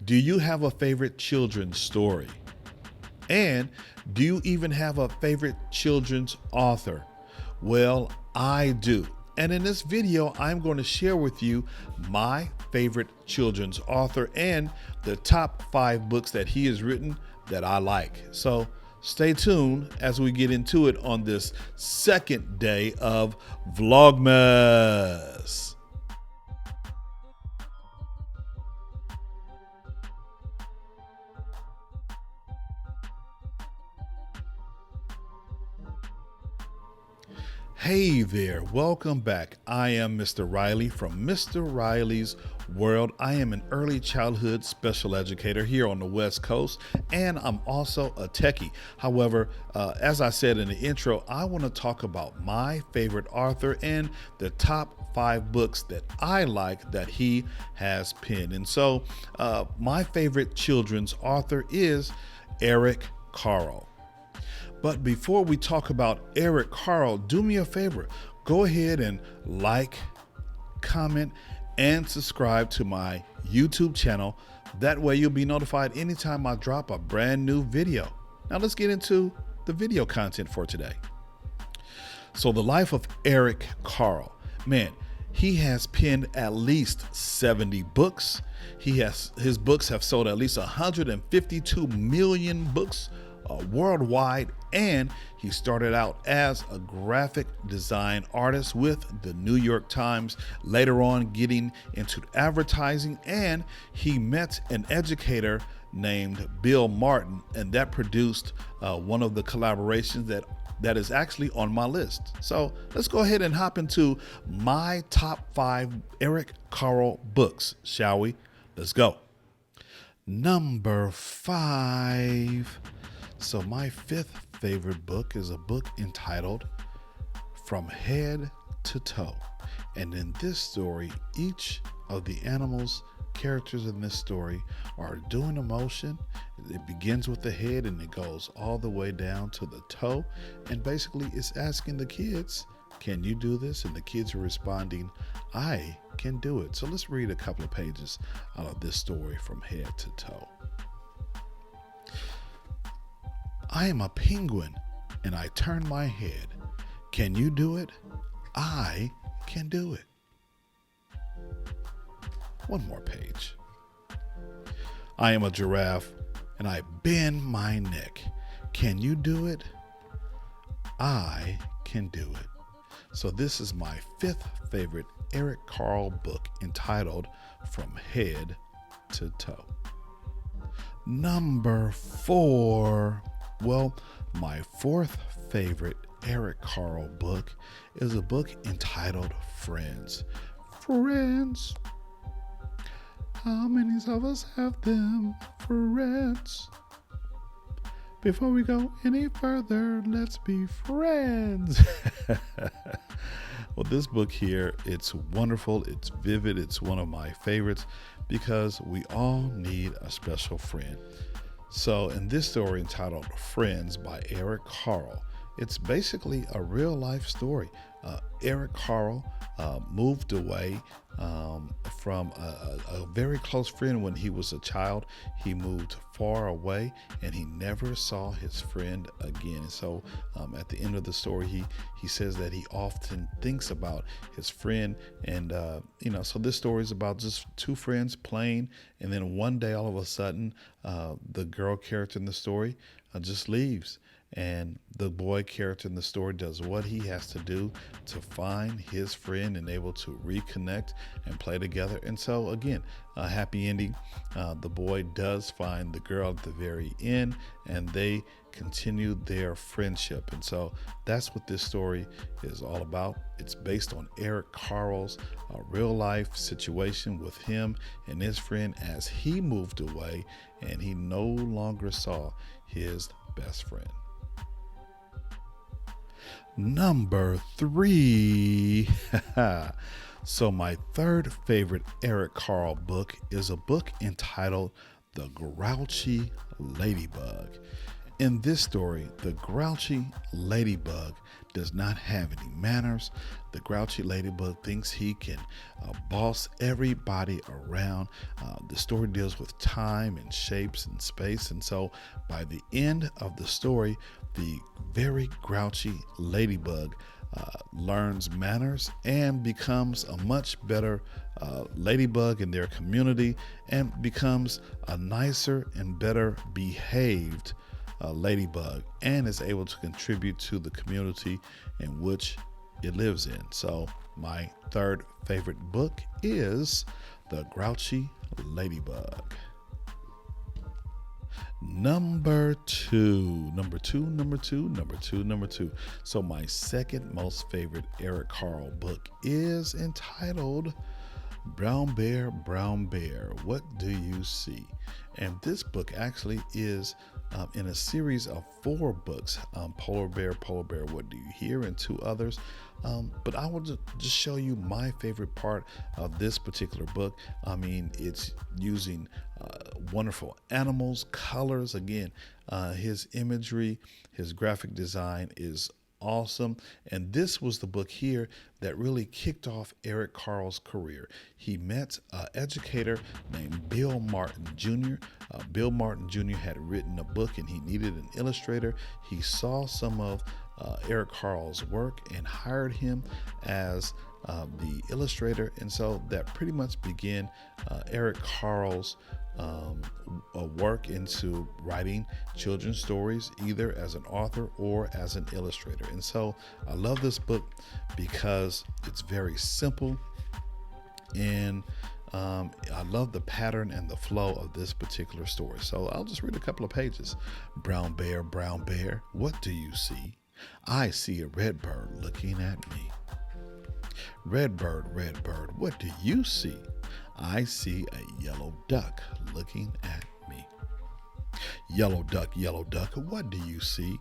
Do you have a favorite children's story? And do you even have a favorite children's author? Well, I do. And in this video, I'm going to share with you my favorite children's author and the top 5 books that he has written that I like. So stay tuned as we get into it on this second day of Vlogmas. Hey there, welcome back. I am Mr. Riley from Mr. Riley's World. I am an early childhood special educator here on the West Coast, and I'm also a techie. However, as I said in the intro, I want to talk about my favorite author and the top 5 books that I like that he has penned. And so my favorite children's author is Eric Carle. But before we talk about Eric Carle, do me a favor. Go ahead and like, comment, and subscribe to my YouTube channel. That way you'll be notified anytime I drop a brand new video. Now let's get into the video content for today. So the life of Eric Carle. Man, he has penned at least 70 books. His books have sold at least 152 million books worldwide, and he started out as a graphic design artist with the New York Times, later on getting into advertising, and he met an educator named Bill Martin, and that produced one of the collaborations that is actually on my list. So let's go ahead and hop into my top 5 Eric Carle books, shall we? Let's go. Number 5. So my 5th favorite book is a book entitled From Head to Toe. And in this story, each of the animals, characters in this story are doing a motion. It begins with the head and it goes all the way down to the toe. And basically it's asking the kids, can you do this? And the kids are responding, I can do it. So let's read a couple of pages out of this story, From Head to Toe. I am a penguin and I turn my head. Can you do it? I can do it. One more page. I am a giraffe and I bend my neck. Can you do it? I can do it. So this is my 5th favorite Eric Carle book entitled From Head to Toe. Number 4. Well, my 4th favorite Eric Carle book is a book entitled Friends. Friends. How many of us have them? Friends. Before we go any further, let's be friends. Well, this book here, it's wonderful. It's vivid. It's one of my favorites because we all need a special friend. So in this story entitled Friends by Eric Carle, it's basically a real life story. Eric Carle moved away from a very close friend when he was a child. He moved far away and he never saw his friend again. So at the end of the story, he says that he often thinks about his friend. And, so this story is about just 2 friends playing. And then one day, all of a sudden, the girl character in the story just leaves. And the boy character in the story does what he has to do to find his friend and able to reconnect and play together. And so again, a happy ending. The boy does find the girl at the very end and they continue their friendship. And so that's what this story is all about. It's based on Eric Carle's real life situation with him and his friend as he moved away and he no longer saw his best friend. Number 3. So my 3rd favorite Eric Carle book is a book entitled The Grouchy Ladybug. In this story, the grouchy ladybug does not have any manners. The grouchy ladybug thinks he can boss everybody around. The story deals with time and shapes and space. And so by the end of the story, the very grouchy ladybug learns manners and becomes a much better ladybug in their community and becomes a nicer and better behaved ladybug and is able to contribute to the community in which it lives in. So my third favorite book is The Grouchy Ladybug. Number two. So my second most favorite Eric Carle book is entitled Brown Bear, What Do You See? And this book actually is in a series of 4 books, Polar Bear, What Do You Hear? And 2 others. But I will just show you my favorite part of this particular book. I mean, it's using wonderful animals, colors. Again, his imagery, his graphic design is awesome. And this was the book here that really kicked off Eric Carle's career. He met an educator named Bill Martin Jr. Bill Martin Jr. had written a book and he needed an illustrator. He saw some of Eric Carle's work and hired him as the illustrator. And so that pretty much began Eric Carle's work into writing children's stories, either as an author or as an illustrator. And so I love this book because it's very simple, and I love the pattern and the flow of this particular story. So I'll just read a couple of pages. Brown bear, what do you see? I see a red bird looking at me. Red bird, what do you see? I see a yellow duck looking at me. Yellow duck, what do you see?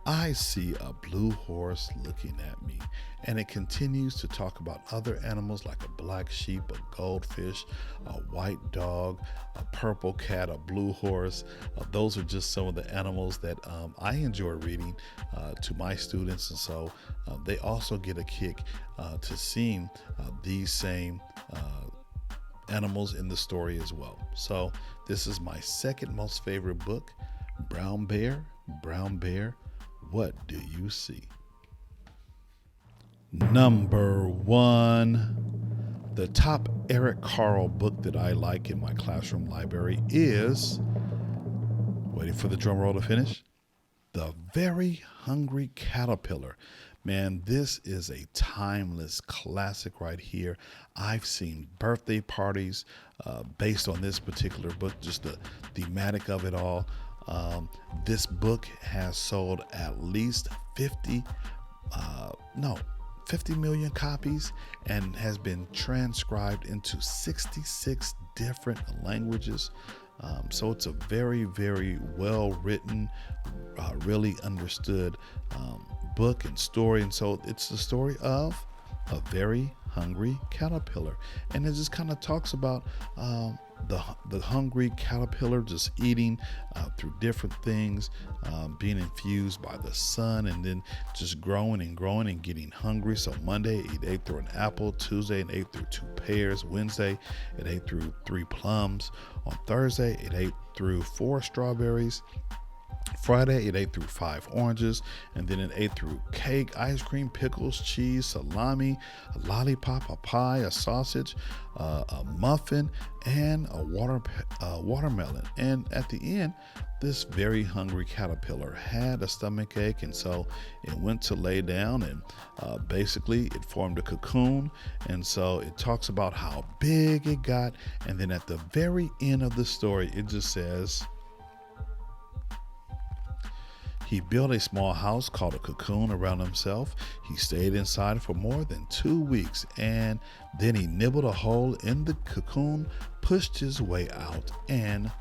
I see a blue horse looking at me. And it continues to talk about other animals like a black sheep, a goldfish, a white dog, a purple cat, a blue horse. Those are just some of the animals that I enjoy reading to my students. And so they also get a kick to seeing these same animals in the story as well. So this is my second most favorite book, Brown Bear, what do you see? Number 1. The top Eric Carle book that I like in my classroom library is, waiting for the drum roll to finish, The Very Hungry Caterpillar. Man, this is a timeless classic right here. I've seen birthday parties based on this particular book, just the thematic of it all. This book has sold at least 50 million copies and has been transcribed into 66 different languages. So it's a very, very well written, really understood book and story. And so it's the story of a very hungry caterpillar. And it just kind of talks about the hungry caterpillar just eating through different things, being infused by the sun, and then just growing and getting hungry. So Monday it ate through an apple, Tuesday it ate through 2 pears, Wednesday it ate through 3 plums, on Thursday it ate through 4 strawberries, Friday it ate through 5 oranges, and then it ate through cake, ice cream, pickles, cheese, salami, a lollipop, a pie, a sausage, a muffin, and a watermelon. And at the end, this very hungry caterpillar had a stomach ache, and so it went to lay down, and basically it formed a cocoon. And so it talks about how big it got, and then at the very end of the story it just says, he built a small house called a cocoon around himself. He stayed inside for more than 2 weeks, and then he nibbled a hole in the cocoon, pushed his way out, and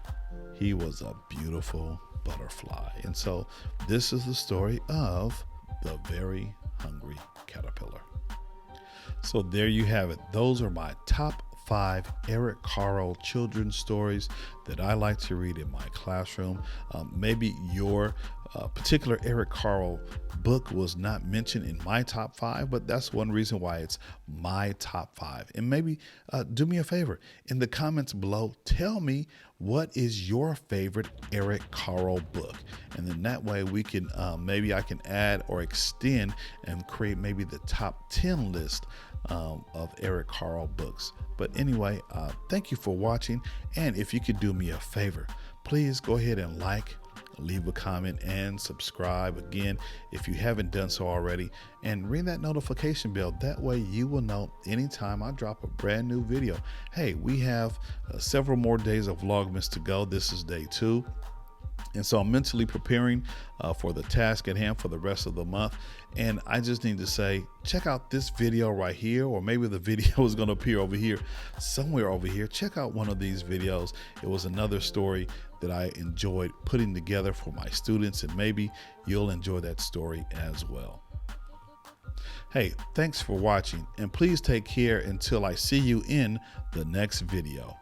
he was a beautiful butterfly. And so this is the story of the very hungry caterpillar. So there you have it. Those are my top 5 Eric Carle children's stories that I like to read in my classroom. Maybe your particular Eric Carle book was not mentioned in my top 5, but that's one reason why it's my top 5. And maybe do me a favor in the comments below, tell me what is your favorite Eric Carle book, and then that way we can maybe I can add or extend and create maybe the top 10 list of Eric Carle books. But anyway, thank you for watching, and if you could do me a favor, please go ahead and leave a comment and subscribe again if you haven't done so already, and ring that notification bell. That way you will know anytime I drop a brand new video. Hey, we have several more days of Vlogmas to go. This is day 2. And so I'm mentally preparing for the task at hand for the rest of the month. And I just need to say, check out this video right here, or maybe the video is going to appear over here, somewhere over here. Check out one of these videos. It was another story that I enjoyed putting together for my students, and maybe you'll enjoy that story as well. Hey, thanks for watching, and please take care until I see you in the next video.